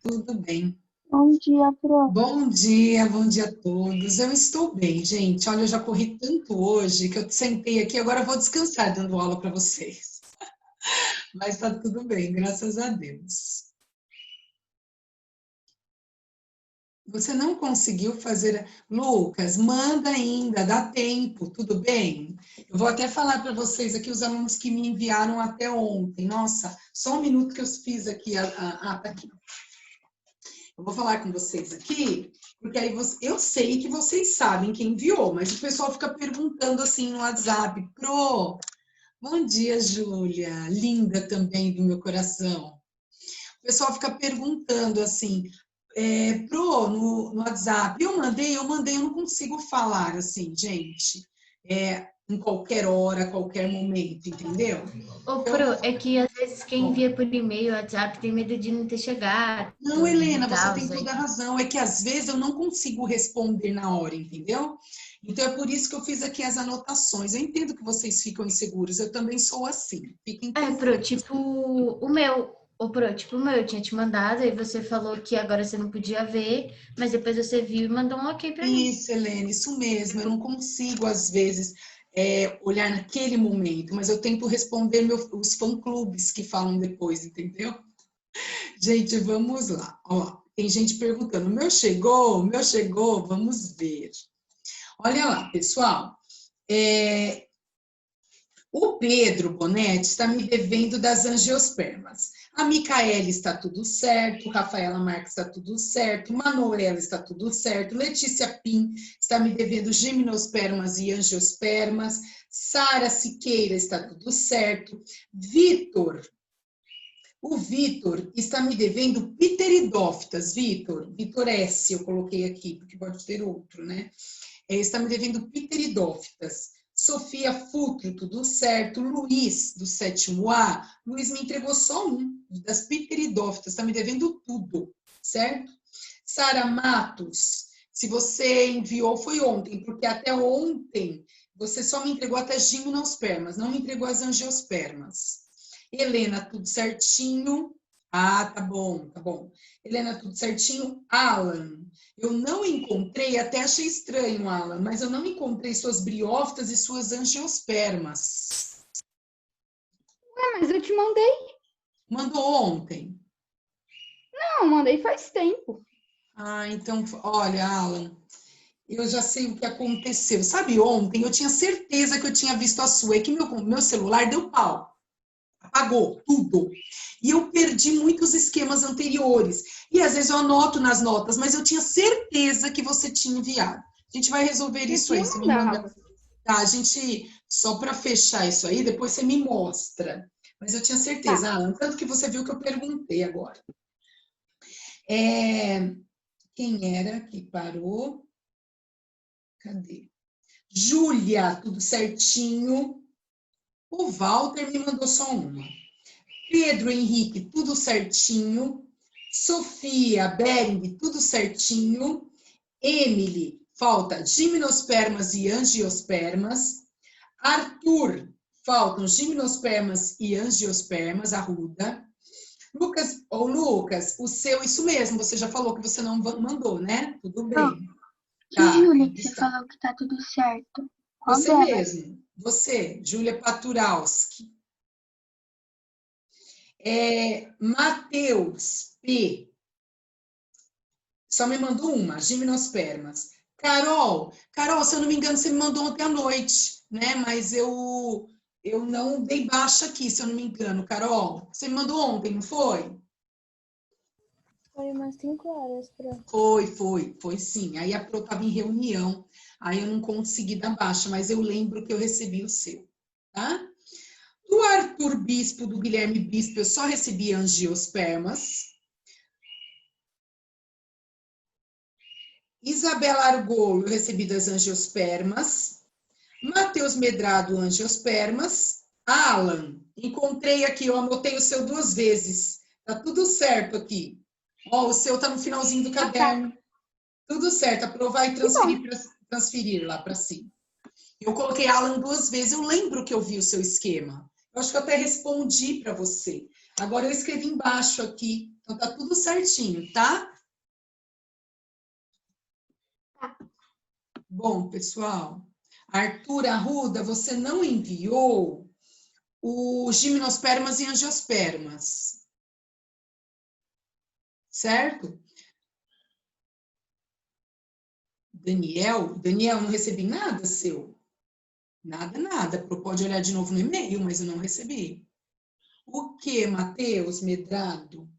Tudo bem. Bom dia, Pro. Bom dia a todos. Eu estou bem, gente. Olha, eu já corri tanto hoje que eu sentei aqui, agora eu vou descansar dando aula para vocês. Mas está tudo bem, graças a Deus. Você não conseguiu fazer. Lucas, manda ainda, dá tempo, tudo bem? Eu vou até falar para vocês aqui os alunos que me enviaram até ontem. Nossa, só um minuto que eu fiz aqui. Tá aqui. Eu vou falar com vocês aqui, porque aí eu sei que vocês sabem quem enviou, mas o pessoal fica perguntando assim no WhatsApp, bom dia, Júlia, linda também do meu coração. O pessoal fica perguntando assim, no WhatsApp, eu mandei, eu não consigo falar assim, gente, em qualquer hora, qualquer momento, entendeu? Ô, Pro, é que às vezes quem envia por e-mail, WhatsApp, tem medo de não ter chegado. Não, Helena, você tem toda a razão. É que às vezes eu não consigo responder na hora, entendeu? Então é por isso que eu fiz aqui as anotações. Eu entendo que vocês ficam inseguros, eu também sou assim. Fiquem Pro, tipo, o meu. Ô, Pro, tipo, o meu, eu tinha te mandado, aí você falou que agora você não podia ver, mas depois você viu e mandou um ok pra mim. Isso, Helena, isso mesmo. Eu não consigo, às vezes, olhar naquele momento, mas eu tento responder os fã-clubes que falam depois, entendeu? Gente, vamos lá. Ó, tem gente perguntando, meu chegou, vamos ver. Olha lá, pessoal. O Pedro Bonetti está me devendo das angiospermas. A Micaela está tudo certo, Rafaela Marques está tudo certo, Manuela está tudo certo, Letícia Pim está me devendo gimnospermas e angiospermas, Sara Siqueira está tudo certo, o Vitor está me devendo pteridófitas, Vitor S, eu coloquei aqui, porque pode ter outro, né? Está me devendo pteridófitas. Sofia Futro, tudo certo. Luiz, do 7º A, Luiz me entregou só um, das pteridófitas, está me devendo tudo, certo? Sara Matos, se você enviou, foi ontem, porque até ontem você só me entregou até gimnospermas, não me entregou as angiospermas. Helena, tudo certinho. Ah, tá bom, tá bom. Helena, tudo certinho. Alan, eu não encontrei, até achei estranho, Alan, mas eu não encontrei suas briófitas e suas angiospermas. Mas eu te mandei. Mandou ontem? Não, mandei faz tempo. Ah, então, olha, Alan, eu já sei o que aconteceu. Sabe, ontem eu tinha certeza que eu tinha visto a sua, é que meu celular deu pau. Apagou tudo. E eu perdi muitos esquemas anteriores. E às vezes eu anoto nas notas, mas eu tinha certeza que você tinha enviado. A gente vai resolver isso aí. Você me manda. Tá, a gente, só para fechar isso aí, depois você me mostra. Mas eu tinha certeza, Alan, tanto que você viu que eu perguntei agora. Quem era que parou? Cadê? Júlia, tudo certinho. O Walter me mandou só uma. Pedro Henrique, tudo certinho. Sofia Bering, tudo certinho. Emily, falta gimnospermas e angiospermas. Arthur, faltam gimnospermas e angiospermas, Arruda. Lucas, o seu, isso mesmo, você já falou que você não mandou, né? Tudo bem. Tá, Júlia, você falou que tá tudo certo. Você mesmo, você, Júlia Paturalski. Matheus P. Só me mandou uma, gimnospermas. Carol, se eu não me engano, você me mandou ontem à noite, né? Mas eu não dei baixa aqui, se eu não me engano. Carol, você me mandou ontem, não foi? Foi umas 5 horas, Pro. Foi sim. Aí a Pro estava em reunião, aí eu não consegui dar baixa, mas eu lembro que eu recebi o seu, tá? Do Arthur Bispo, do Guilherme Bispo, eu só recebi angiospermas. Isabela Argolo, eu recebi das angiospermas. Matheus Medrado, angiospermas. Alan, encontrei aqui, eu anotei o seu 2 vezes. Tá tudo certo aqui. Ó, o seu tá no finalzinho do caderno. Tudo certo, a Pro vai transferir lá para cima. Eu coloquei Alan 2 vezes, eu lembro que eu vi o seu esquema. Eu acho que eu até respondi para você. Agora eu escrevi embaixo aqui, Então, tá tudo certinho, tá? Bom, pessoal, Arthur Arruda, você não enviou os gimnospermas e angiospermas, certo? Daniel, não recebi nada seu. Nada. Pode olhar de novo no e-mail, mas eu não recebi. O que, Matheus Medrado?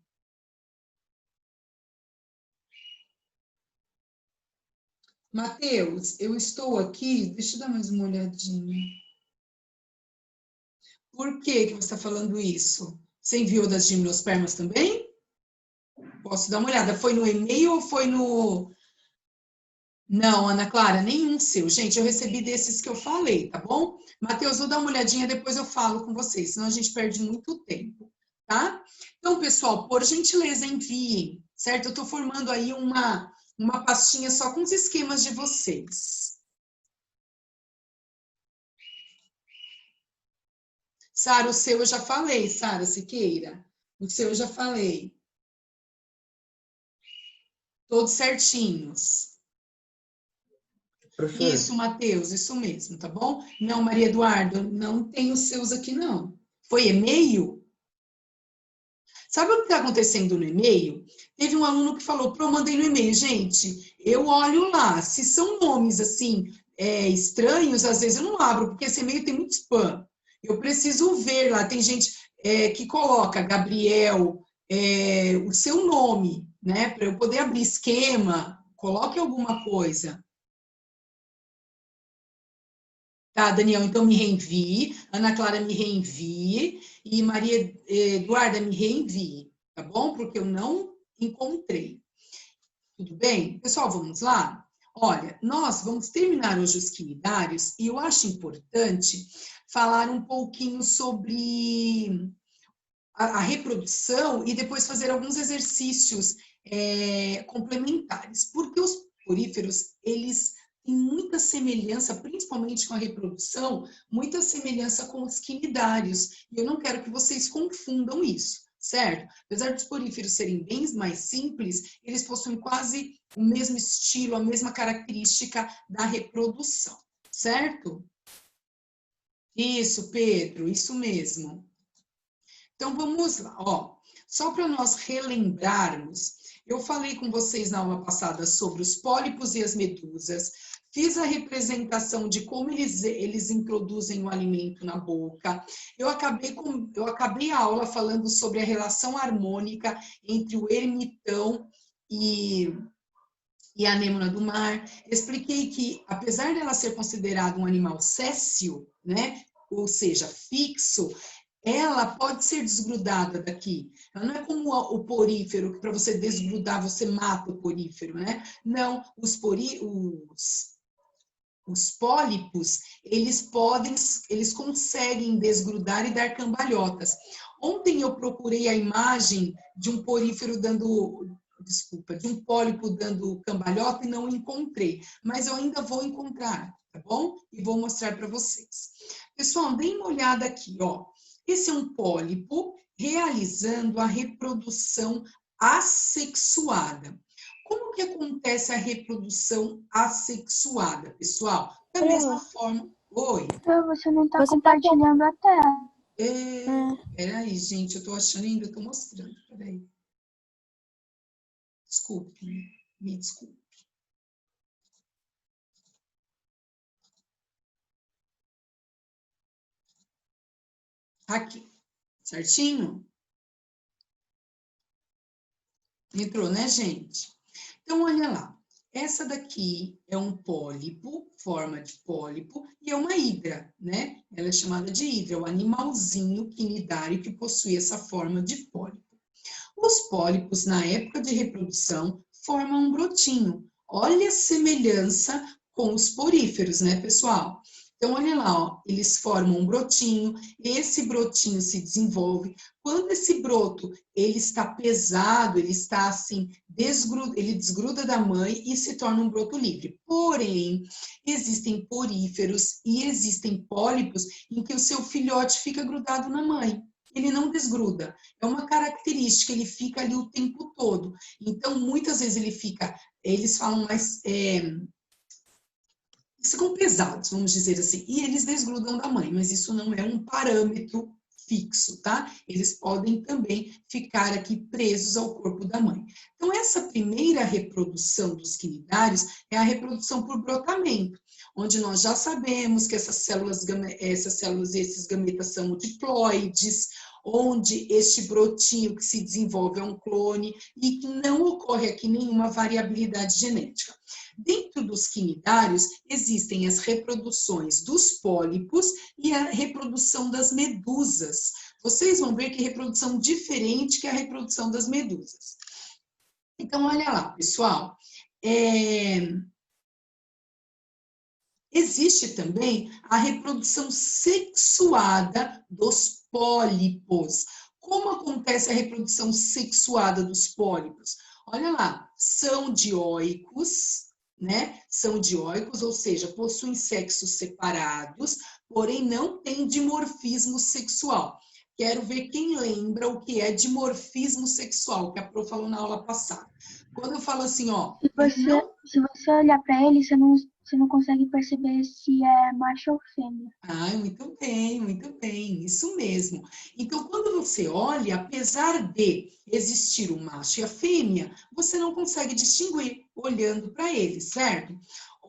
Matheus, eu estou aqui, deixa eu dar mais uma olhadinha. Por que você está falando isso? Você enviou das gimnospermas também? Posso dar uma olhada? Foi no e-mail ou foi no... Não, Ana Clara, nenhum seu. Gente, eu recebi desses que eu falei, tá bom? Matheus, vou dar uma olhadinha, depois eu falo com vocês, senão a gente perde muito tempo, tá? Então, pessoal, por gentileza, enviem, certo? Eu estou formando aí uma pastinha só com os esquemas de vocês. Sara, o seu eu já falei, Sara Siqueira. O seu eu já falei. Todos certinhos. Professora. Isso, Matheus, isso mesmo, tá bom? Não, Maria Eduardo, não tem os seus aqui, não. Foi e-mail? Sabe o que está acontecendo no e-mail? Teve um aluno que falou, eu mandei no e-mail. Gente, eu olho lá, se são nomes, assim, estranhos, às vezes eu não abro, porque esse e-mail tem muito spam. Eu preciso ver lá, tem gente que coloca Gabriel, o seu nome, né, para eu poder abrir esquema, coloque alguma coisa. Tá, Daniel, então me reenvie, Ana Clara me reenvie e Maria Eduarda me reenvie, tá bom? Porque eu não encontrei. Tudo bem? Pessoal, vamos lá? Olha, nós vamos terminar hoje os quinidários e eu acho importante falar um pouquinho sobre a reprodução e depois fazer alguns exercícios complementares, porque os poríferos, eles têm muita semelhança, principalmente com a reprodução, muita semelhança com os quinidários, e eu não quero que vocês confundam isso, certo? Apesar dos poríferos serem bem mais simples, eles possuem quase o mesmo estilo, a mesma característica da reprodução, certo? Isso, Pedro, isso mesmo. Então, vamos lá, ó. Só para nós relembrarmos, eu falei com vocês na aula passada sobre os pólipos e as medusas, fiz a representação de como eles introduzem o alimento na boca. Eu acabei a aula falando sobre a relação harmônica entre o ermitão e a anêmona do mar. Expliquei que, apesar dela ser considerada um animal céssio, né, ou seja, fixo, ela pode ser desgrudada daqui. Ela não é como o porífero, que para você desgrudar, você mata o porífero, né? Não, os pólipos, eles conseguem desgrudar e dar cambalhotas. Ontem eu procurei a imagem de um porífero de um pólipo dando cambalhota e não encontrei, mas eu ainda vou encontrar, tá bom? E vou mostrar para vocês. Pessoal, deem uma olhada aqui, ó. Esse é um pólipo realizando a reprodução assexuada. Como que acontece a reprodução assexuada, pessoal? Da mesma forma... Oi? Você não está compartilhando a tela. Peraí, gente, eu estou achando ainda, eu estou mostrando, peraí. Desculpe, me desculpe. Aqui, certinho? Entrou, né, gente? Então, olha lá. Essa daqui é um pólipo, forma de pólipo, e é uma hidra, né? Ela é chamada de hidra, é o animalzinho quinidário que possui essa forma de pólipo. Os pólipos, na época de reprodução, formam um brotinho. Olha a semelhança com os poríferos, né, pessoal? Então, olha lá, ó, eles formam um brotinho, esse brotinho se desenvolve. Quando esse broto, ele está pesado, ele está assim, ele desgruda da mãe e se torna um broto livre. Porém, existem poríferos e existem pólipos em que o seu filhote fica grudado na mãe. ele não desgruda. É uma característica, ele fica ali o tempo todo. Então, muitas vezes ele fica, eles falam mais, ficam pesados, vamos dizer assim, e eles desgrudam da mãe, mas isso não é um parâmetro fixo, tá? Eles podem também ficar aqui presos ao corpo da mãe. Então, essa primeira reprodução dos quinidários é a reprodução por brotamento, onde nós já sabemos que essas células e esses gametas são diploides, onde este brotinho que se desenvolve é um clone e que não ocorre aqui nenhuma variabilidade genética. Dentro dos quinidários, existem as reproduções dos pólipos e a reprodução das medusas. Vocês vão ver que reprodução diferente que a reprodução das medusas. Então, olha lá, pessoal. Existe também a reprodução sexuada dos pólipos. Como acontece a reprodução sexuada dos pólipos? Olha lá, são dioicos, né? São dioicos, ou seja, possuem sexos separados, porém não têm dimorfismo sexual. Quero ver quem lembra o que é dimorfismo sexual, que a Pro falou na aula passada. Quando eu falo assim, ó... Se você olhar para ele, você não consegue perceber se é macho ou fêmea. Ah, muito bem, isso mesmo. Então, quando você olha, apesar de existir o macho e a fêmea, você não consegue distinguir olhando para eles, certo?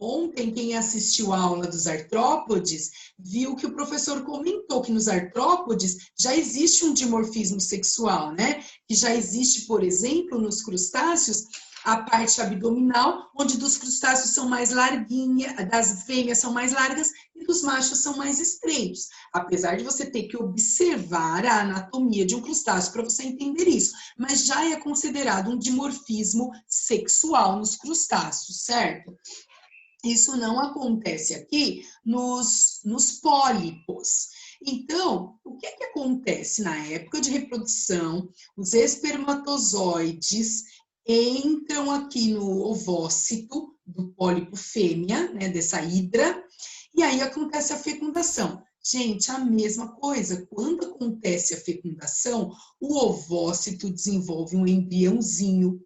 Ontem, quem assistiu a aula dos artrópodes, viu que o professor comentou que nos artrópodes já existe um dimorfismo sexual, né? Que já existe, por exemplo, nos crustáceos, a parte abdominal, onde dos crustáceos são mais larguinhas, das fêmeas são mais largas e dos machos são mais estreitos. Apesar de você ter que observar a anatomia de um crustáceo para você entender isso, mas já é considerado um dimorfismo sexual nos crustáceos, certo? Isso não acontece aqui nos pólipos. Então, o que acontece na época de reprodução? Os espermatozoides entram aqui no ovócito do pólipo fêmea, né, dessa hidra, e aí acontece a fecundação. Gente, a mesma coisa, quando acontece a fecundação, o ovócito desenvolve um embriãozinho.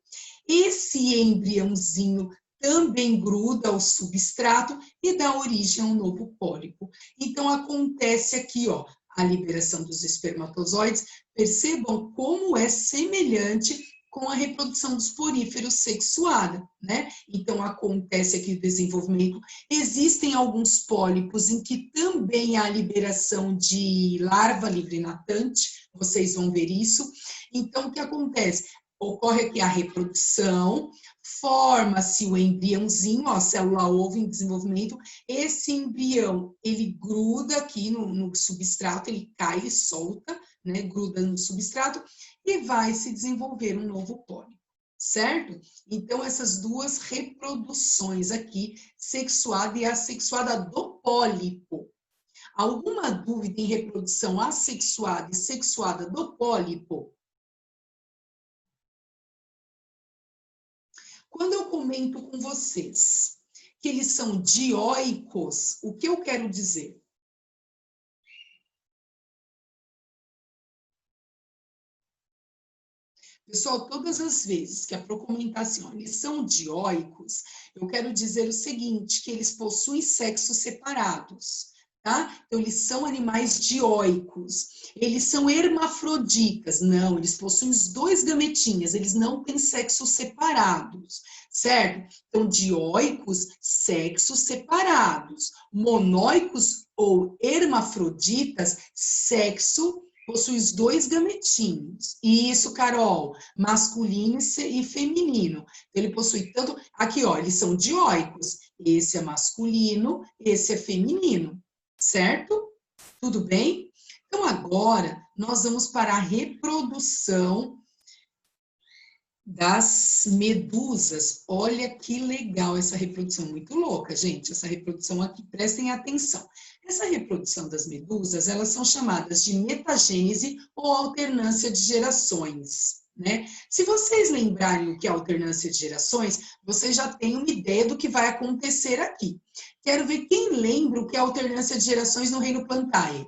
Esse embriãozinho também gruda ao substrato e dá origem a um novo pólipo. Então, acontece aqui, ó, a liberação dos espermatozoides. Percebam como é semelhante com a reprodução dos poríferos sexuada, né? Então, acontece aqui o desenvolvimento. Existem alguns pólipos em que também há liberação de larva livre-natante, vocês vão ver isso. Então, o que acontece? Ocorre aqui a reprodução, forma-se o embriãozinho, ó, célula-ovo em desenvolvimento. Esse embrião, ele gruda aqui no substrato, ele cai, ele solta, né, gruda no substrato e vai se desenvolver um novo pólipo, certo? Então, essas duas reproduções aqui, sexuada e assexuada do pólipo. Alguma dúvida em reprodução assexuada e sexuada do pólipo? Quando eu comento com vocês que eles são dioicos, o que eu quero dizer? Pessoal, todas as vezes que a Pro comentar assim, ó, eles são dioicos, eu quero dizer o seguinte, que eles possuem sexos separados. Tá? Então, eles são animais dioicos. Eles são hermafroditas. Não, eles possuem os dois gametinhas, eles não têm sexos separados, certo? Então, dioicos, sexos separados. Monóicos ou hermafroditas, sexo, possui os dois gametinhos. Isso, Carol, masculino e feminino. Então, ele possui tanto... Aqui, ó, eles são dioicos. Esse é masculino, esse é feminino. Certo? Tudo bem? Então, agora, nós vamos para a reprodução das medusas. Olha que legal essa reprodução, muito louca, gente. Essa reprodução aqui, prestem atenção. Essa reprodução das medusas, elas são chamadas de metagênese ou alternância de gerações, né? Se vocês lembrarem o que é alternância de gerações, vocês já têm uma ideia do que vai acontecer aqui. Quero ver quem lembra o que é alternância de gerações no reino Plantae.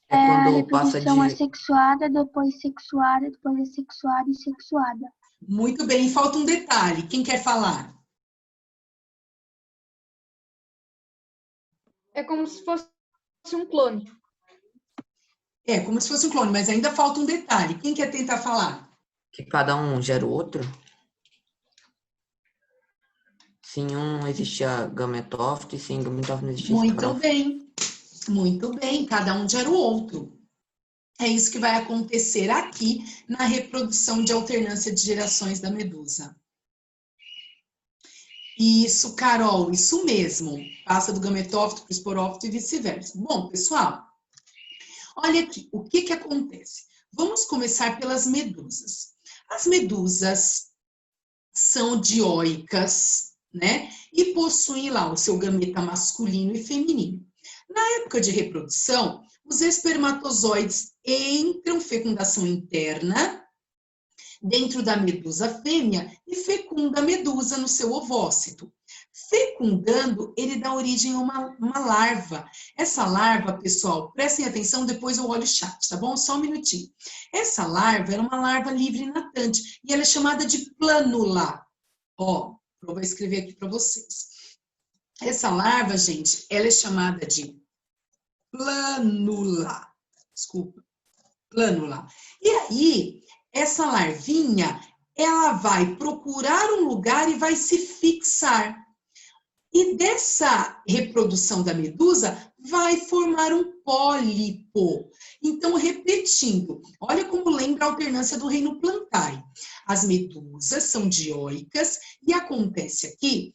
É a quando passa reprodução de... assexuada, depois sexuada, depois assexuada e sexuada. Muito bem, falta um detalhe. Quem quer falar? É como se fosse um clone. É, como se fosse um clone, mas ainda falta um detalhe. Quem quer tentar falar? que cada um gera o outro? Se em um existia gametófito e sem gametófito não existia Muito esporófito. bem, muito bem. Cada um gera o outro. É isso que vai acontecer aqui na reprodução de alternância de gerações da medusa. Isso, Carol, isso mesmo. Passa do gametófito para o esporófito e vice-versa. Bom, pessoal, olha aqui, o que acontece? Vamos começar pelas medusas. As medusas são dioicas, né? E possuem lá o seu gameta masculino e feminino. Na época de reprodução, os espermatozoides entram fecundação interna dentro da medusa fêmea e fecunda a medusa no seu ovócito. Fecundando, ele dá origem a uma larva. Essa larva, pessoal, prestem atenção, depois eu olho o chat, tá bom? Só um minutinho. Essa larva era uma larva livre natante e ela é chamada de plânula. Ó, eu vou escrever aqui para vocês. Essa larva, gente, ela é chamada de plânula. Desculpa, plânula. E aí, essa larvinha, ela vai procurar um lugar e vai se fixar. E dessa reprodução da medusa, vai formar um pólipo. Então, repetindo, olha como lembra a alternância do reino Plantae. As medusas são dioicas e acontece aqui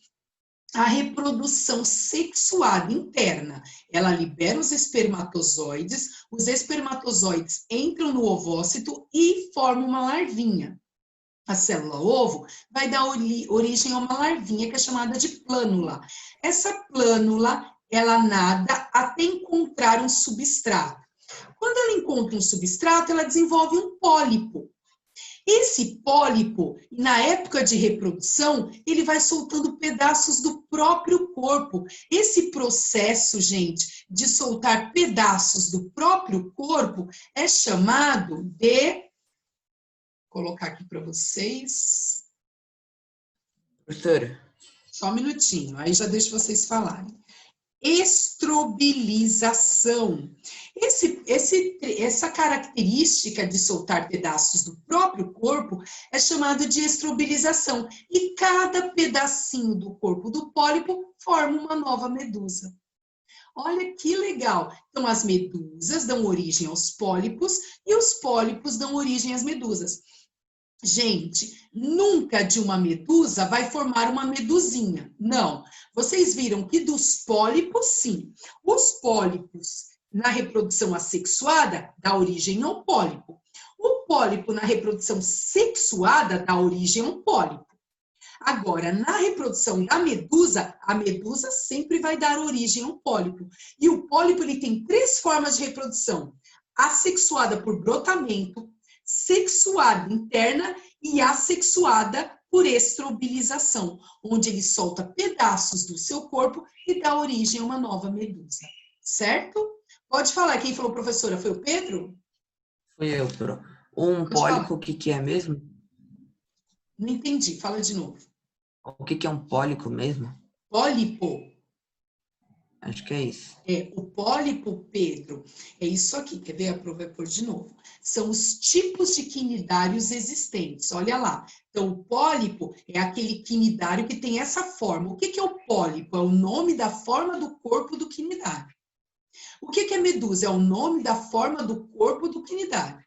a reprodução sexuada interna. Ela libera os espermatozoides entram no ovócito e formam uma larvinha. A célula ovo vai dar origem a uma larvinha que é chamada de plânula. Essa plânula, ela nada até encontrar um substrato. Quando ela encontra um substrato, ela desenvolve um pólipo. Esse pólipo, na época de reprodução, ele vai soltando pedaços do próprio corpo. Esse processo, gente, de soltar pedaços do próprio corpo é chamado de... Vou colocar aqui para vocês. Professora, Só um minutinho, aí já deixo vocês falarem. Estrobilização. Essa característica de soltar pedaços do próprio corpo é chamada de estrobilização. E cada pedacinho do corpo do pólipo forma uma nova medusa. Olha que legal. Então, as medusas dão origem aos pólipos e os pólipos dão origem às medusas. Gente, nunca de uma medusa vai formar uma medusinha. Não. Vocês viram que dos pólipos, sim. Os pólipos na reprodução assexuada dá origem ao pólipo. O pólipo na reprodução sexuada dá origem a um pólipo. Agora, na reprodução da medusa, a medusa sempre vai dar origem a um pólipo. E o pólipo ele tem 3 formas de reprodução. Assexuada por brotamento, sexuada interna e assexuada por estrobilização, onde ele solta pedaços do seu corpo e dá origem a uma nova medusa, certo? Pode falar, quem falou, professora, foi o Pedro? foi eu, Pro. Um Pode pólipo, falar. o que é mesmo? Não entendi, fala de novo. O que é um pólipo mesmo? Pólipo. Acho que é isso. É, o pólipo, Pedro, é isso aqui, quer ver? A prova vai pôr de novo. São os tipos de quinidários existentes, olha lá. Então, o pólipo é aquele quinidário que tem essa forma. O que é o pólipo? É o nome da forma do corpo do quinidário. O que é medusa? É o nome da forma do corpo do quinidário.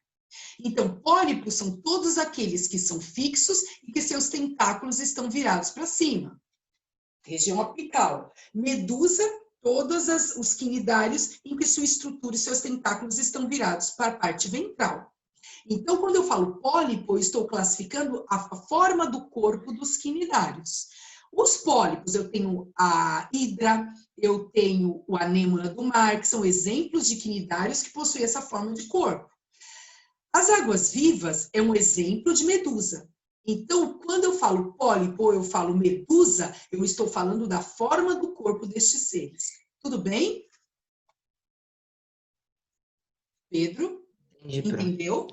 Então, pólipos são todos aqueles que são fixos e que seus tentáculos estão virados para cima. Região apical. Medusa, todos os quinidários em que sua estrutura e seus tentáculos estão virados para a parte ventral. Então, quando eu falo pólipo, eu estou classificando a forma do corpo dos quinidários. Os pólipos, eu tenho a hidra, eu tenho o anêmona do mar, que são exemplos de quinidários que possuem essa forma de corpo. As águas-vivas é um exemplo de medusa. Então, quando eu falo pólipo, eu falo medusa, eu estou falando da forma do corpo destes seres. Tudo bem? Pedro, Entendi, Pro. entendeu?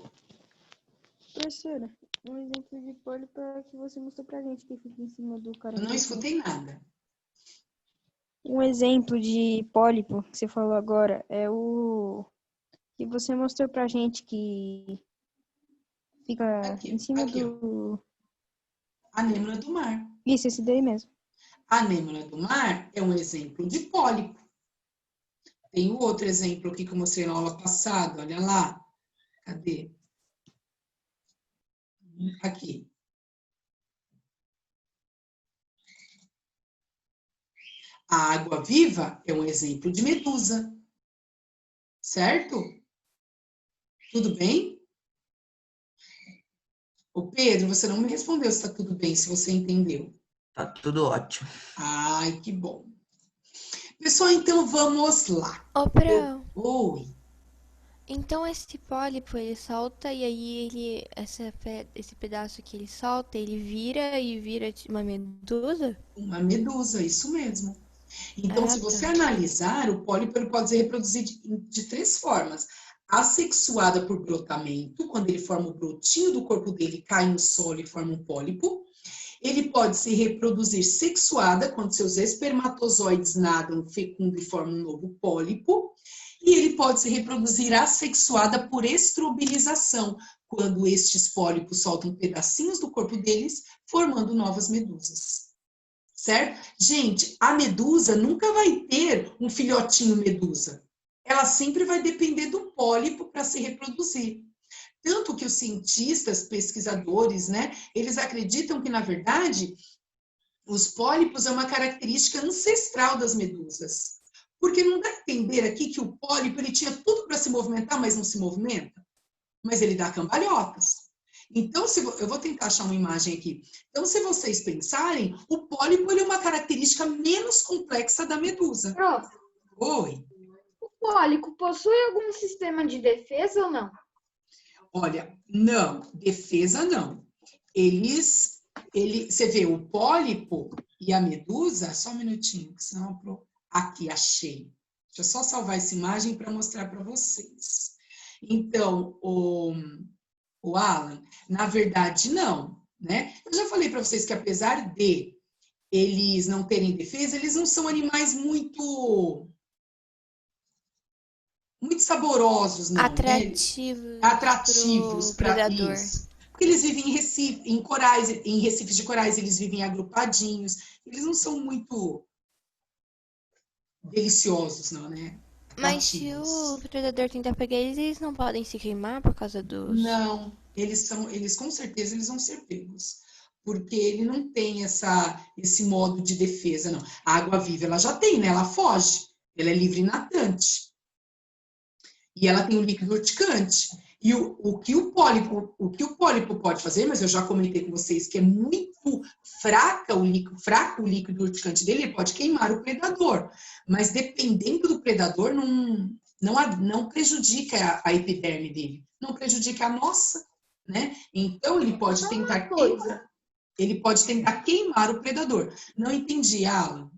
Professora, um exemplo de pólipo é que você mostrou pra gente que fica em cima do cara. Eu não escutei nada. Um exemplo de pólipo que você falou agora é o que você mostrou pra gente que fica Aqui, em cima aqui, ó. do... Anêmona do mar. Isso, esse daí mesmo. A anêmona do mar é um exemplo de pólipo. Tem o outro exemplo aqui que eu mostrei na aula passada, olha lá. Cadê? Aqui. A água-viva é um exemplo de medusa. Certo? Tudo bem? Ô Pedro, você não me respondeu se está tudo bem, se você entendeu. Tá tudo ótimo. Ai, que bom. Pessoal, então vamos lá. Ô, Pro, Oi. então esse pólipo ele solta e aí esse pedaço que ele solta, ele vira e vira uma medusa? Uma medusa, isso mesmo. Então, se você tá. analisar, o pólipo ele pode ser reproduzido de três formas. Assexuada por brotamento, quando ele forma o brotinho do corpo dele, cai no solo e forma um pólipo. Ele pode se reproduzir sexuada, quando seus espermatozoides nadam, fecundam e formam um novo pólipo. E ele pode se reproduzir assexuada por estrobilização, quando estes pólipos soltam pedacinhos do corpo deles, formando novas medusas. Certo? Gente, a medusa nunca vai ter um filhotinho medusa. Ela sempre vai depender do pólipo para se reproduzir. Tanto que os cientistas, pesquisadores, né, eles acreditam que, na verdade, os pólipos é uma característica ancestral das medusas. Porque não dá a entender aqui que o pólipo ele tinha tudo para se movimentar, mas não se movimenta. Mas ele dá cambalhotas. Então, eu vou tentar achar uma imagem aqui. Então, se vocês pensarem, o pólipo ele é uma característica menos complexa da medusa. Prof, Oi. o pólipo possui algum sistema de defesa ou não? Olha, não, defesa não. Você vê o pólipo e a medusa, só um minutinho, que senão aqui, achei. Deixa eu só salvar essa imagem para mostrar para vocês. Então, o Alan, na verdade, não, né? Eu já falei para vocês que apesar de eles não terem defesa, eles não são animais muito saborosos, não. Atrativos. Né? Atrativos para predador. isso. Porque eles vivem em corais, em recifes de corais, eles vivem agrupadinhos. Eles não são muito deliciosos, não, né? Mas se o predador tentar pegar eles, eles não podem se queimar por causa dos... Não, eles com certeza eles vão ser pegos. Porque ele não tem esse modo de defesa, não. A água-viva, ela já tem, né? Ela foge. Ela é livre nadante. E ela tem o líquido urticante. E o que o pólipo pode fazer, mas eu já comentei com vocês que é muito fraco o líquido urticante dele, ele pode queimar o predador. Mas dependendo do predador, não prejudica a epiderme dele, não prejudica a nossa, né? Então ele pode tentar queimar o predador. Não entendi, Alan.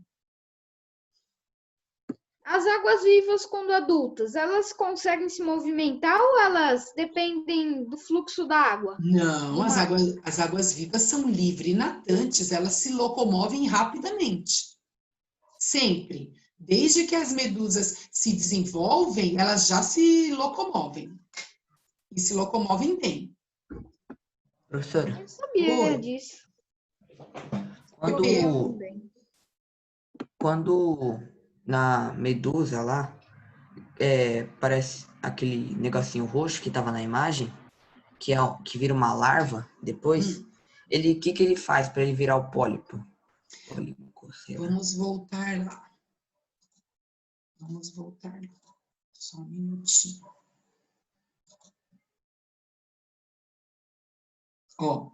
As águas-vivas, quando adultas, elas conseguem se movimentar ou elas dependem do fluxo da água? Não, as águas-vivas são livres nadantes, elas se locomovem rapidamente. Sempre. Desde que as medusas se desenvolvem, elas já se locomovem. E se locomovem bem. Professora, Eu sabia Oi. disso. quando na medusa lá, parece aquele negocinho roxo que tava na imagem, que vira uma larva depois, o que ele faz para ele virar o pólipo? Vamos voltar lá. Só um minutinho. Ó.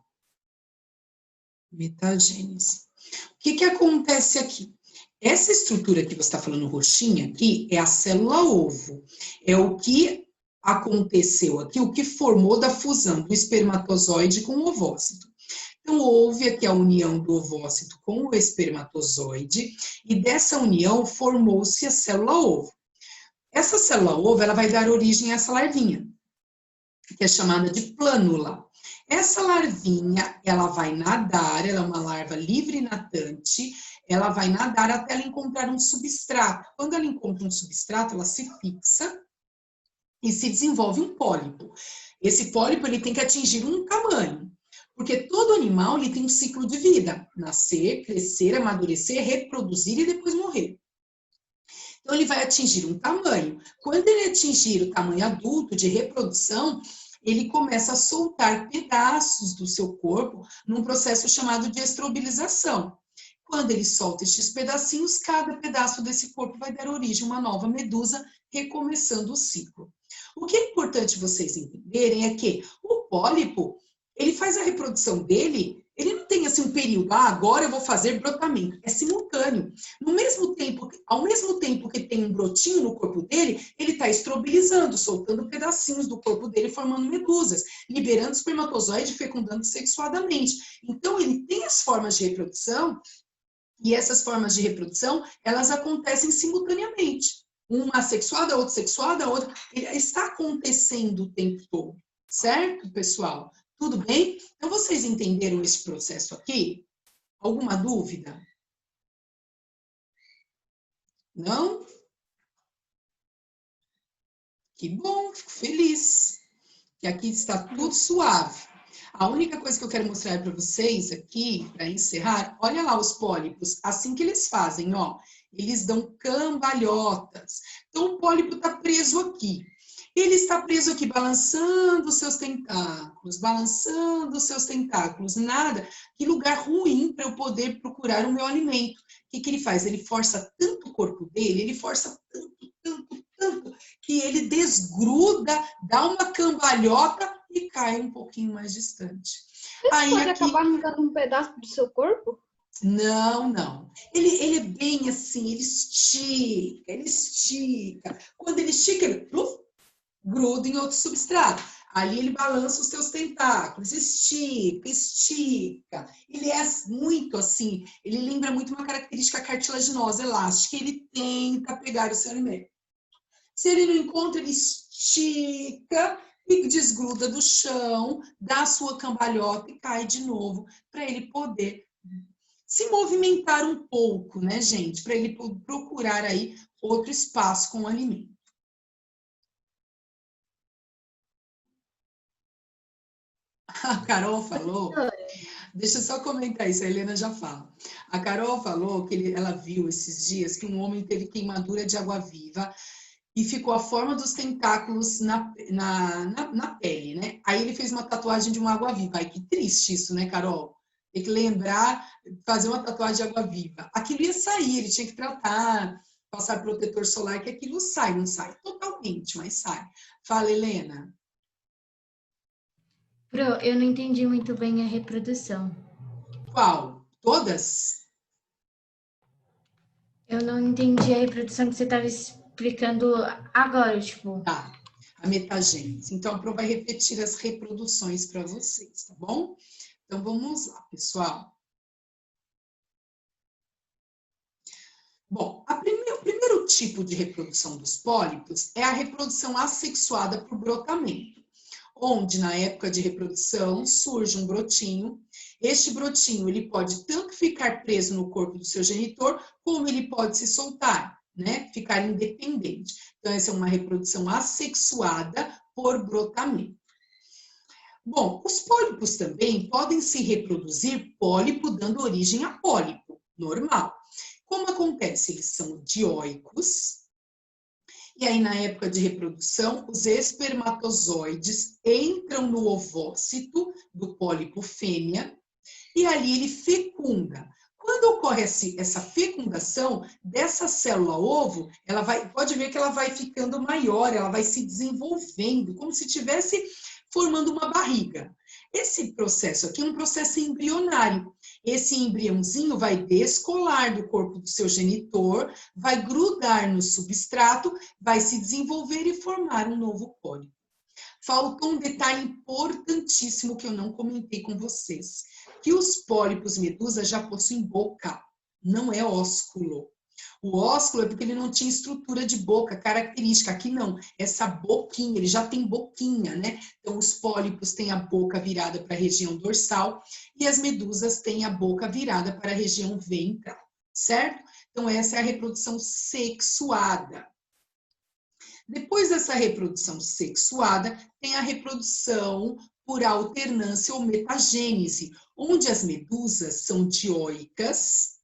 Metagênese. O que acontece aqui? Essa estrutura que você está falando roxinha aqui é a célula ovo. É o que aconteceu aqui, o que formou da fusão do espermatozoide com o ovócito. Então, houve aqui a união do ovócito com o espermatozoide e dessa união formou-se a célula ovo. Essa célula-ovo, ela vai dar origem a essa larvinha, que é chamada de plânula. Essa larvinha, ela vai nadar, ela é uma larva livre nadante, ela vai nadar até ela encontrar um substrato. Quando ela encontra um substrato, ela se fixa e se desenvolve um pólipo. Esse pólipo, ele tem que atingir um tamanho, porque todo animal, ele tem um ciclo de vida: nascer, crescer, amadurecer, reproduzir e depois morrer. Então, ele vai atingir um tamanho. Quando ele atingir o tamanho adulto de reprodução, ele começa a soltar pedaços do seu corpo num processo chamado de estrobilização. Quando ele solta estes pedacinhos, cada pedaço desse corpo vai dar origem a uma nova medusa, recomeçando o ciclo. O que é importante vocês entenderem é que o pólipo, ele faz a reprodução dele, ele não tem assim um período, agora eu vou fazer brotamento, é simultâneo. Ao mesmo tempo que tem um brotinho no corpo dele, ele está estrobilizando, soltando pedacinhos do corpo dele, formando medusas, liberando espermatozoide, fecundando sexuadamente. Então, ele tem as formas de reprodução, e essas formas de reprodução, elas acontecem simultaneamente. Uma assexuada, outra sexuada, a outra. Está acontecendo o tempo todo, certo, pessoal? Tudo bem? Então, vocês entenderam esse processo aqui? Alguma dúvida? Não? Que bom, fico feliz. Que aqui está tudo suave. A única coisa que eu quero mostrar para vocês aqui, para encerrar, olha lá os pólipos, assim que eles fazem, ó. Eles dão cambalhotas. Então, o pólipo está preso aqui. Ele está preso aqui, balançando os seus tentáculos, balançando os seus tentáculos. Nada, que lugar ruim para eu poder procurar o meu alimento. O que ele faz? Ele força tanto o corpo dele, ele força tanto, que ele desgruda, dá uma cambalhota e cai um pouquinho mais distante. Aí, pode acabar arrancando um pedaço do seu corpo? Não. Ele é bem assim, ele estica. Quando ele estica, ele gruda em outro substrato. Ali ele balança os seus tentáculos, estica. Ele é muito assim, ele lembra muito uma característica cartilaginosa, elástica. Ele tenta pegar o seu alimento. Se ele não encontra, ele estica e desgruda do chão, dá a sua cambalhota e cai de novo, para ele poder se movimentar um pouco, né, gente? Para ele procurar aí outro espaço com o alimento. A Carol falou, deixa eu só comentar isso, a Helena já fala. A Carol falou que ela viu esses dias que um homem teve queimadura de água-viva e ficou a forma dos tentáculos na pele, né? Aí ele fez uma tatuagem de uma água-viva. Ai, que triste isso, né, Carol? Tem que lembrar, fazer uma tatuagem de água-viva. Aquilo ia sair, ele tinha que tratar, passar protetor solar, que aquilo sai, não sai totalmente, mas sai. Fala, Helena. Pro, eu não entendi muito bem a reprodução. Qual? Todas? Eu não entendi a reprodução que você estava explicando agora, tipo. Tá, a metagênese. Então, a Pro vai repetir as reproduções para vocês, tá bom? Então, vamos lá, pessoal. Bom, o primeiro tipo de reprodução dos pólipos é a reprodução assexuada por brotamento, onde na época de reprodução surge um brotinho. Este brotinho, ele pode tanto ficar preso no corpo do seu genitor, como ele pode se soltar, né? Ficar independente. Então, essa é uma reprodução assexuada por brotamento. Bom, os pólipos também podem se reproduzir pólipo dando origem a pólipo, normal. Como acontece? Eles são dioicos, e aí na época de reprodução, os espermatozoides entram no ovócito do pólipo fêmea, e ali ele fecunda. Quando ocorre essa fecundação dessa célula-ovo, pode ver que ela vai ficando maior, ela vai se desenvolvendo, como se estivesse formando uma barriga. Esse processo aqui é um processo embrionário. Esse embriãozinho vai descolar do corpo do seu genitor, vai grudar no substrato, vai se desenvolver e formar um novo pólipo. Faltou um detalhe importantíssimo que eu não comentei com vocês, que os pólipos medusa já possuem boca, não é ósculo. O ósculo é porque ele não tinha estrutura de boca característica. Aqui não, essa boquinha, ele já tem boquinha, né? Então, os pólipos têm a boca virada para a região dorsal e as medusas têm a boca virada para a região ventral, certo? Então, essa é a reprodução sexuada. Depois dessa reprodução sexuada, tem a reprodução por alternância ou metagênese, onde as medusas são dioicas.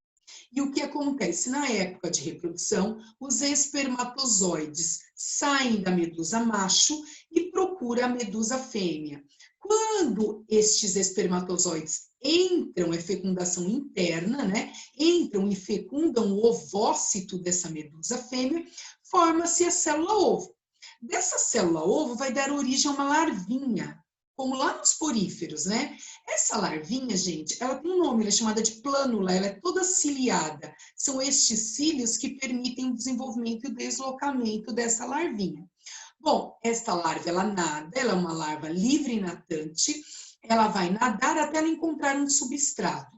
E o que acontece na época de reprodução? Os espermatozoides saem da medusa macho e procuram a medusa fêmea. Quando estes espermatozoides entram, é fecundação interna, né? Entram e fecundam o ovócito dessa medusa fêmea, forma-se a célula-ovo. Dessa célula-ovo vai dar origem a uma larvinha, como lá nos poríferos, né? Essa larvinha, gente, ela tem um nome, ela é chamada de plânula, ela é toda ciliada. São estes cílios que permitem o desenvolvimento e o deslocamento dessa larvinha. Bom, esta larva, ela nada, ela é uma larva livre e natante, ela vai nadar até ela encontrar um substrato.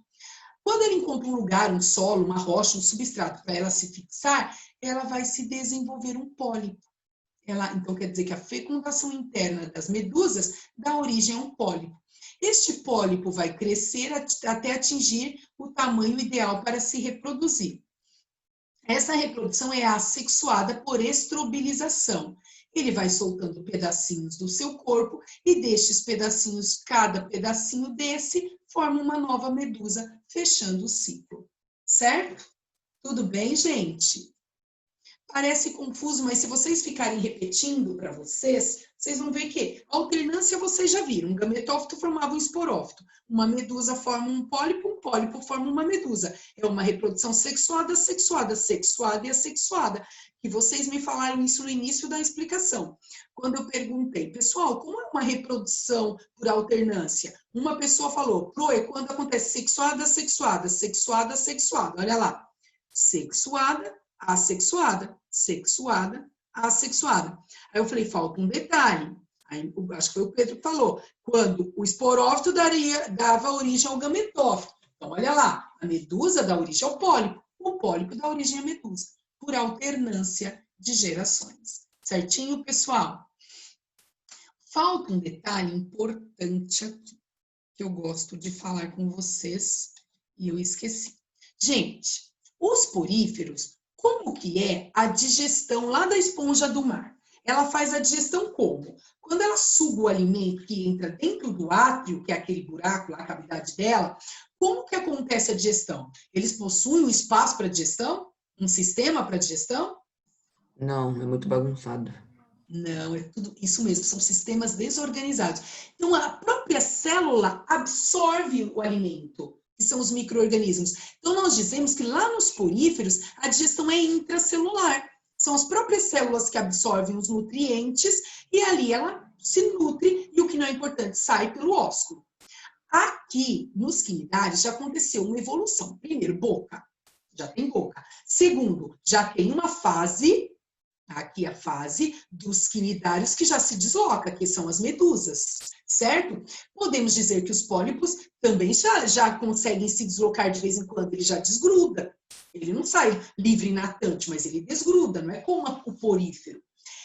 Quando ela encontra um lugar, um solo, uma rocha, um substrato para ela se fixar, ela vai se desenvolver um pólipo. Então, quer dizer que a fecundação interna das medusas dá origem a um pólipo. Este pólipo vai crescer até atingir o tamanho ideal para se reproduzir. Essa reprodução é assexuada por estrobilização. Ele vai soltando pedacinhos do seu corpo e destes pedacinhos, cada pedacinho desse, forma uma nova medusa, fechando o ciclo. Certo? Tudo bem, gente? Parece confuso, mas se vocês ficarem repetindo para vocês, vocês vão ver que a alternância vocês já viram. Um gametófito formava um esporófito. Uma medusa forma um pólipo forma uma medusa. É uma reprodução sexuada, sexuada, sexuada e assexuada. E vocês me falaram isso no início da explicação. Quando eu perguntei, pessoal, como é uma reprodução por alternância? Uma pessoa falou, Pro, é quando acontece sexuada, sexuada, sexuada, sexuada. Olha lá. Sexuada, assexuada, sexuada, assexuada. Aí eu falei, falta um detalhe. Aí, acho que foi o Pedro que falou. Quando o esporófito dava origem ao gametófito. Então, olha lá, a medusa dá origem ao pólipo, o pólipo dá origem à medusa, por alternância de gerações. Certinho, pessoal? Falta um detalhe importante aqui, que eu gosto de falar com vocês, e eu esqueci. Gente, os poríferos, como que é a digestão lá da esponja do mar? Ela faz a digestão como? Quando ela suga o alimento que entra dentro do átrio, que é aquele buraco lá, a cavidade dela, como que acontece a digestão? Eles possuem um espaço para digestão? Um sistema para digestão? Não, é muito bagunçado. Não, é tudo isso mesmo, são sistemas desorganizados. Então, a própria célula absorve o alimento, que são os micro-organismos. Então, nós dizemos que lá nos poríferos, a digestão é intracelular. São as próprias células que absorvem os nutrientes e ali ela se nutre e o que não é importante, sai pelo ósculo. Aqui, nos quinidários, já aconteceu uma evolução. Primeiro, boca. Já tem boca. Segundo, já tem uma fase, aqui a fase dos quinidários que já se desloca, que são as medusas, certo? Podemos dizer que os pólipos também já conseguem se deslocar de vez em quando, ele já desgruda. Ele não sai livre e natante, mas ele desgruda, não é como o porífero.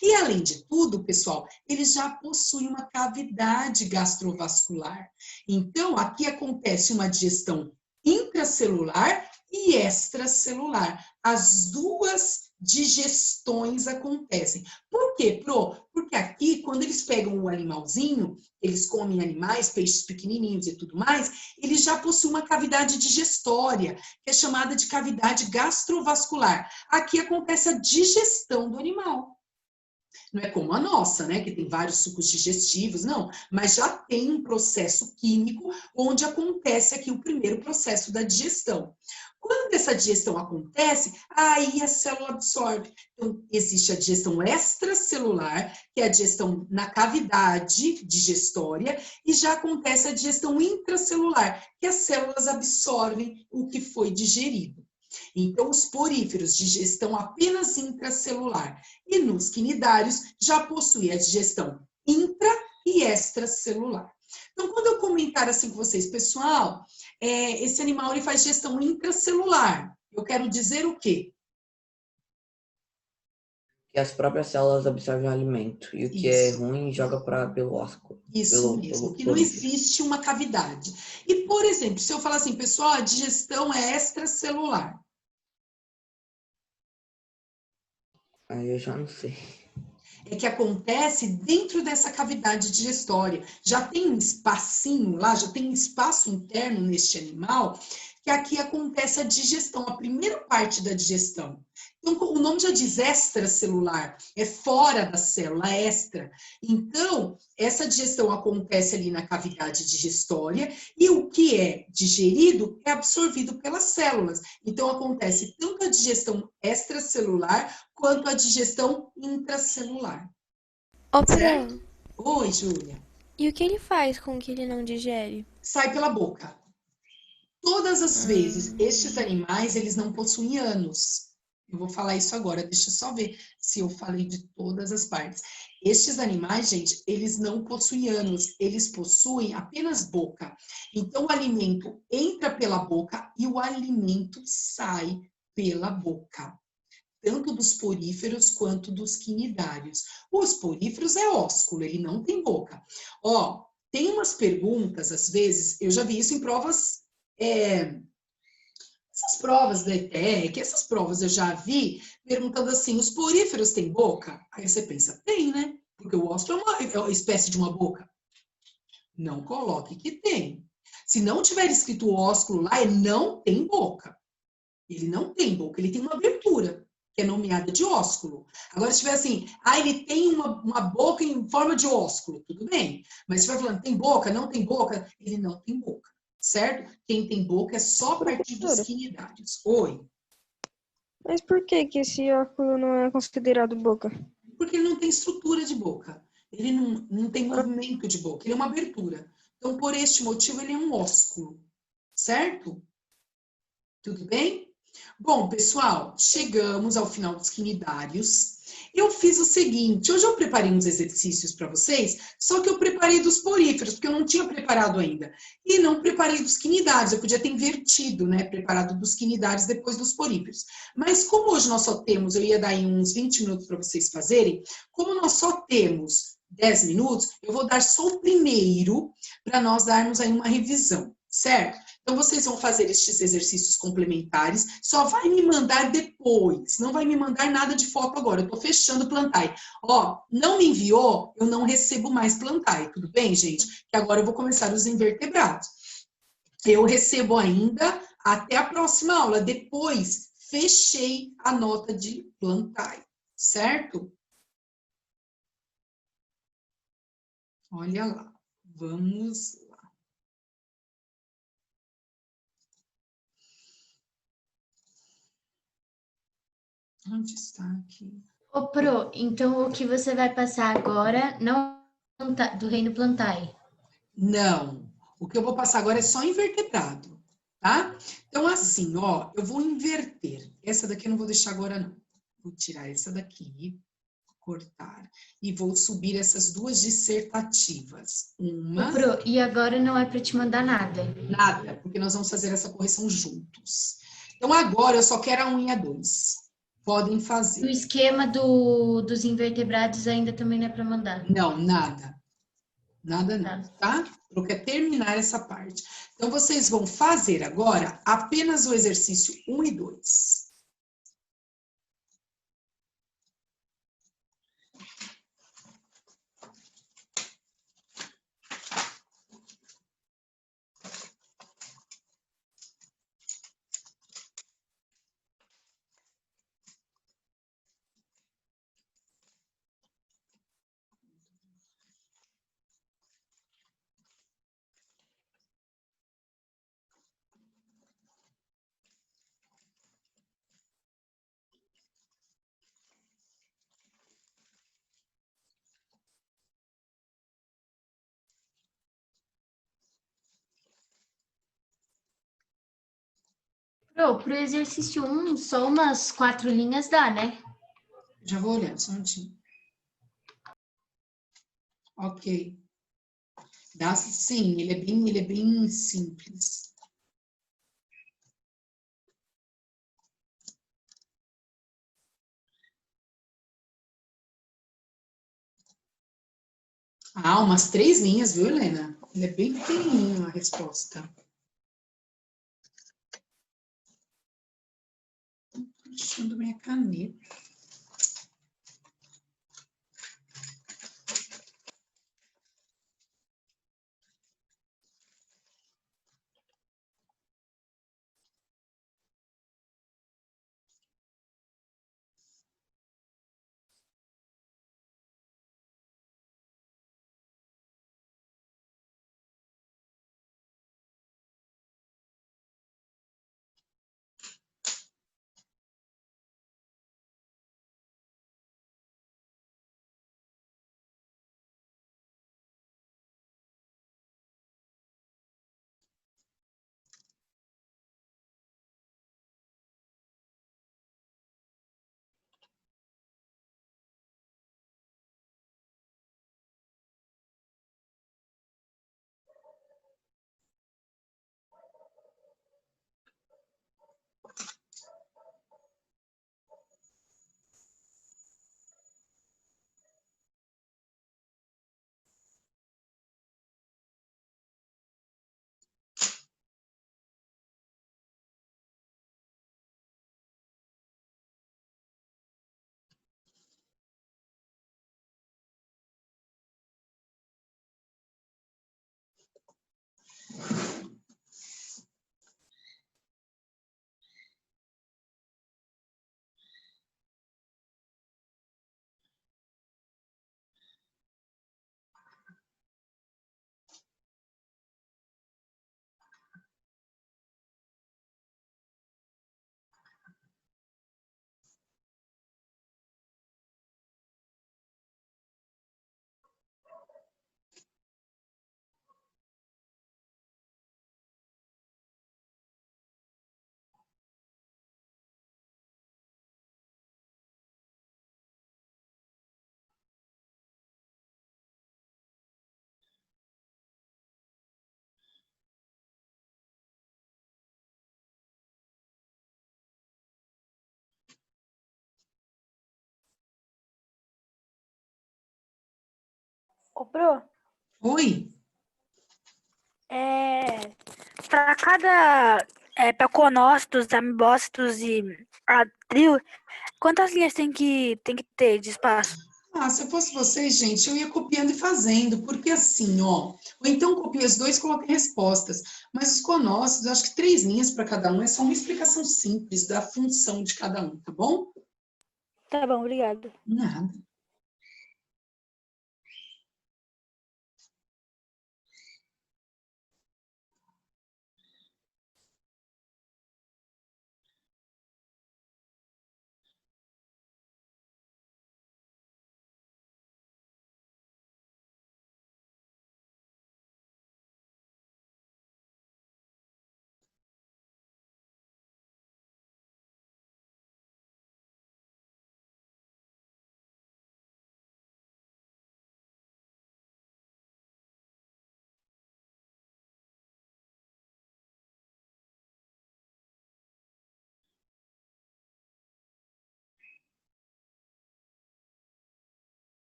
E além de tudo, pessoal, ele já possui uma cavidade gastrovascular. Então, aqui acontece uma digestão intracelular e extracelular. As duas digestões acontecem. Por quê, Pro? Porque aqui, quando eles pegam o animalzinho, eles comem animais, peixes pequenininhos e tudo mais, eles já possuem uma cavidade digestória, que é chamada de cavidade gastrovascular. Aqui acontece a digestão do animal. Não é como a nossa, né, que tem vários sucos digestivos, não, mas já tem um processo químico onde acontece aqui o primeiro processo da digestão. Quando essa digestão acontece, aí a célula absorve. Então, existe a digestão extracelular, que é a digestão na cavidade digestória, e já acontece a digestão intracelular, que as células absorvem o que foi digerido. Então, os poríferos, digestão apenas intracelular, e nos quinidários já possui a digestão intra e extracelular. Então, quando eu comentar assim com vocês, pessoal, esse animal ele faz digestão intracelular, eu quero dizer o quê? que as próprias células absorvem o alimento. E o que é ruim joga pelo ósculo. Isso mesmo, que não existe uma cavidade. E, por exemplo, se eu falar assim, pessoal, a digestão é extracelular. Aí eu já não sei. É que acontece dentro dessa cavidade digestória. Já tem um espacinho lá, já tem um espaço interno neste animal, que aqui acontece a digestão, a primeira parte da digestão. Então, o nome já diz extracelular, é fora da célula, extra. Então, essa digestão acontece ali na cavidade digestória e o que é digerido é absorvido pelas células. Então, acontece tanto a digestão extracelular quanto a digestão intracelular. Ô, Certo? Pro, Oi, Júlia. e o que ele faz com o que ele não digere? Sai pela boca. Todas as vezes, estes animais, eles não possuem ânus. Eu vou falar isso agora, deixa eu só ver se eu falei de todas as partes. Estes animais, gente, eles não possuem ânus, eles possuem apenas boca. Então, o alimento entra pela boca e o alimento sai pela boca. Tanto dos poríferos quanto dos quinidários. Os poríferos é ósculo, ele não tem boca. Ó, tem umas perguntas, às vezes, eu já vi isso em provas... essas provas da ETEC, essas provas eu já vi perguntando assim, os poríferos têm boca? Aí você pensa, tem, né? Porque o ósseo é uma espécie de uma boca. Não coloque que tem. Se não tiver escrito ósculo lá, ele não tem boca. Ele não tem boca, ele tem uma abertura, que é nomeada de ósculo. Agora, se tiver assim, ele tem uma boca em forma de ósculo, tudo bem. Mas se estiver falando, tem boca, não tem boca, ele não tem boca. Certo? Quem tem boca é só a partir dos quinidários. Oi. Mas por que esse óculo não é considerado boca? Porque ele não tem estrutura de boca. Ele não tem movimento de boca. Ele é uma abertura. Então, por este motivo, ele é um ósculo. Certo? Tudo bem? Bom, pessoal, chegamos ao final dos quinidários. Eu fiz o seguinte, hoje eu preparei uns exercícios para vocês, só que eu preparei dos poríferos, porque eu não tinha preparado ainda. E não preparei dos quinidários, eu podia ter invertido, né? Preparado dos quinidários depois dos poríferos. Mas como hoje nós só temos, eu ia dar aí uns 20 minutos para vocês fazerem, como nós só temos 10 minutos, eu vou dar só o primeiro, para nós darmos aí uma revisão, certo? Então, vocês vão fazer estes exercícios complementares, só vai me mandar depois, não vai me mandar nada de foto agora, eu tô fechando o Plantai. Ó, não me enviou, eu não recebo mais Plantai, tudo bem, gente? Que agora eu vou começar os invertebrados. Eu recebo ainda até a próxima aula, depois fechei a nota de Plantai, certo? Olha lá, vamos lá. Onde está aqui? Ô, Pro, então o que você vai passar agora não é do Reino Plantae? Não. O que eu vou passar agora é só invertebrado, tá? Então, assim, ó, eu vou inverter. Essa daqui eu não vou deixar agora, não. Vou tirar essa daqui, cortar. E vou subir essas duas dissertativas. Uma... Ô, Pro, e agora não é para te mandar nada? Nada, porque nós vamos fazer essa correção juntos. Então, agora eu só quero a 1 e a 2. Podem fazer. O esquema dos invertebrados ainda também não é para mandar? Não, nada. Nada não, tá? Eu quero terminar essa parte. Então, vocês vão fazer agora apenas o exercício 1 e 2. Pro exercício 1, só umas 4 linhas dá, né? Já vou olhar, só um minutinho. Ok. Dá sim, ele é bem simples. Ah, umas 3 linhas, viu, Helena? Ele é bem pequenininho a resposta. Puxando minha caneta. Ô, Pro, Oi? para cada peconócitos, amibócitos e atril, quantas linhas tem que ter de espaço? Ah, se eu fosse vocês, gente, eu ia copiando e fazendo, porque assim, ó, ou então copia os dois e coloca respostas, mas os conócitos, eu acho que 3 linhas para cada um é só uma explicação simples da função de cada um, tá bom? Tá bom, obrigado. Nada.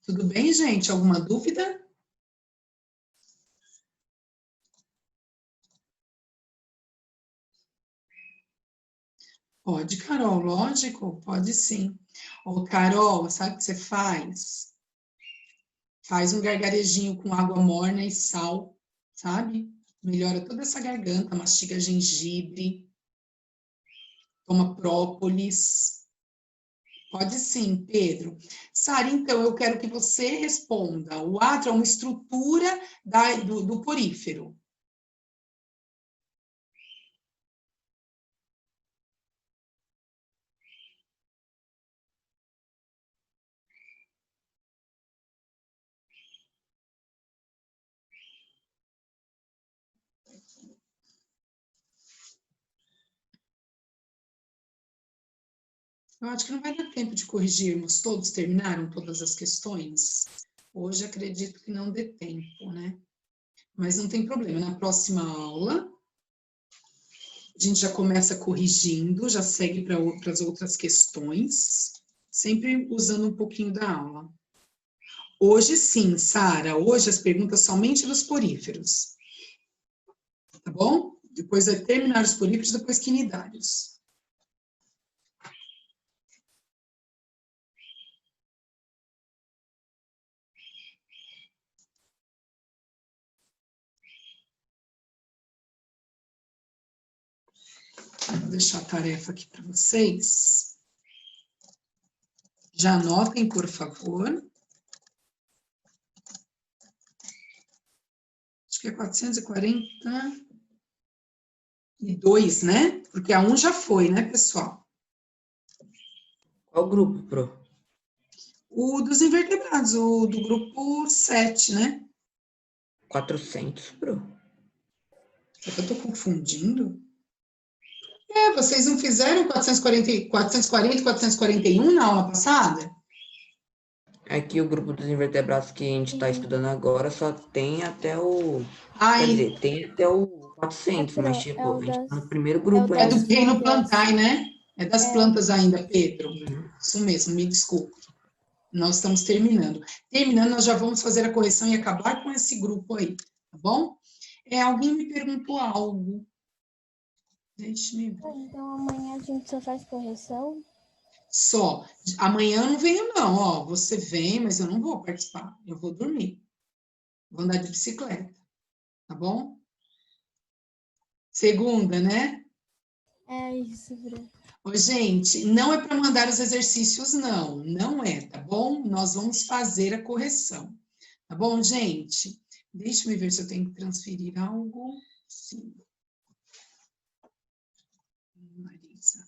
Tudo bem, gente? Alguma dúvida? Pode, Carol, lógico, pode sim. Ô, Carol, sabe o que você faz? Faz um gargarejinho com água morna e sal, sabe? Melhora toda essa garganta, mastiga gengibre, toma própolis. Pode sim, Pedro. Sara, então, eu quero que você responda. O átrio é uma estrutura do porífero. Eu acho que não vai dar tempo de corrigirmos todos, terminaram todas as questões. Hoje acredito que não dê tempo, né? Mas não tem problema, na próxima aula a gente já começa corrigindo, já segue para as outras questões, sempre usando um pouquinho da aula. Hoje sim, Sara, hoje as perguntas somente dos poríferos. Tá bom? Depois vai terminar os poríferos, depois quinidários. Vou deixar a tarefa aqui para vocês. Já anotem, por favor. Acho que é 442, né? Porque a 1 já foi, né, pessoal? Qual grupo, Pro? O dos invertebrados, o do grupo 7, né? 400, Pro. É que eu tô confundindo? É, vocês não fizeram 440, 441 na aula passada? Aqui o grupo dos invertebrados que a gente está estudando agora só tem até o... Ai, Quer dizer, tem até o 400, Pro, mas tipo, é o a gente tá das- no primeiro grupo é ainda. do reino folhas. plantae, né? É das plantas ainda, Pedro. Uhum. Isso mesmo, me desculpe. Nós estamos terminando. Terminando, nós já vamos fazer a correção e acabar com esse grupo aí, tá bom? Alguém me perguntou algo. Deixa-me ver. Então amanhã a gente só faz correção? Só. Amanhã eu não venho, não, ó. Você vem, mas eu não vou participar. Eu vou dormir. Vou andar de bicicleta, tá bom? Segunda, né? É isso, Pro. Ô, gente, não é para mandar os exercícios, não. Não é, tá bom? Nós vamos fazer a correção. Tá bom, gente? Deixa eu ver se eu tenho que transferir algo. Sim. Marisa.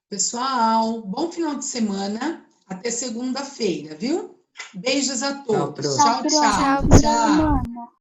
Pessoal, bom final de semana. Até segunda-feira, viu? Beijos a todos. Pro. Tchau, tchau. Tchau, Tchau. Mano.